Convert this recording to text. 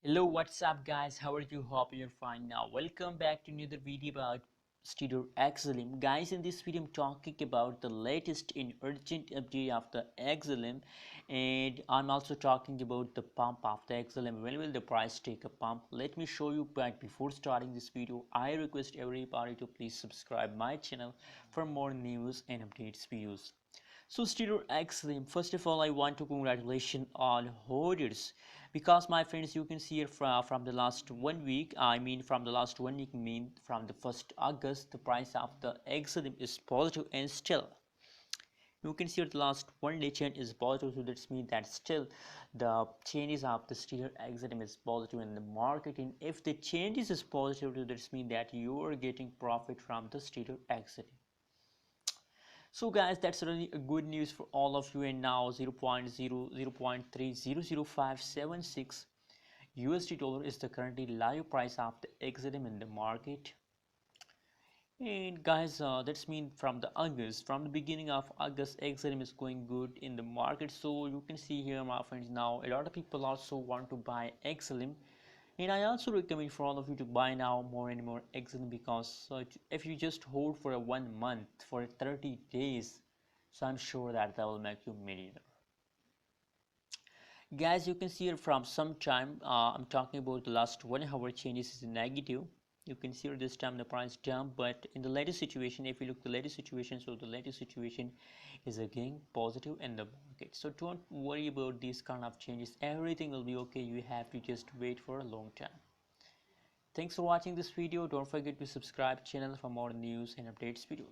Hello, what's up guys? How are you? Hope you're fine now. Welcome back to another video about Stellar XLM. Guys, in this video I'm talking about the latest in urgent update of the XLM, and I'm also talking about the pump of the XLM. When will the price take a pump? Let me show you, but before starting this video I request everybody to please subscribe my channel for more news and updates videos. So Stellar XLM, first of all I want to congratulate all holders, because my friends, you can see here from the last 1 week, from the last 1 week, from the 1st August, the price of the XLM is positive, and still you can see the last 1 day change is positive. So that means that still the changes of the Stellar XLM is positive in the market, and if the changes is positive, that means that you are getting profit from the Stellar XLM. So guys, that's really a good news for all of you. And now 0.003000576 USD dollar is the currently live price of the XLM in the market. And guys, that's mean from the beginning of August, XLM is going good in the market. So you can see here, my friends, now a lot of people also want to buy XLM, and I also recommend for all of you to buy now more and more XLM, because if you just hold for a 1 month, for 30 days, so I'm sure that will make you millionaire. Guys, you can see here from some time, I'm talking about the last 1 hour changes is negative. You can see here this time the price down, but in the latest situation, if you look the latest situation, so the latest situation is again positive in the market. So don't worry about these kind of changes, everything will be okay. You have to just wait for a long time. Thanks for watching this video. Don't forget to subscribe channel for more news and updates videos.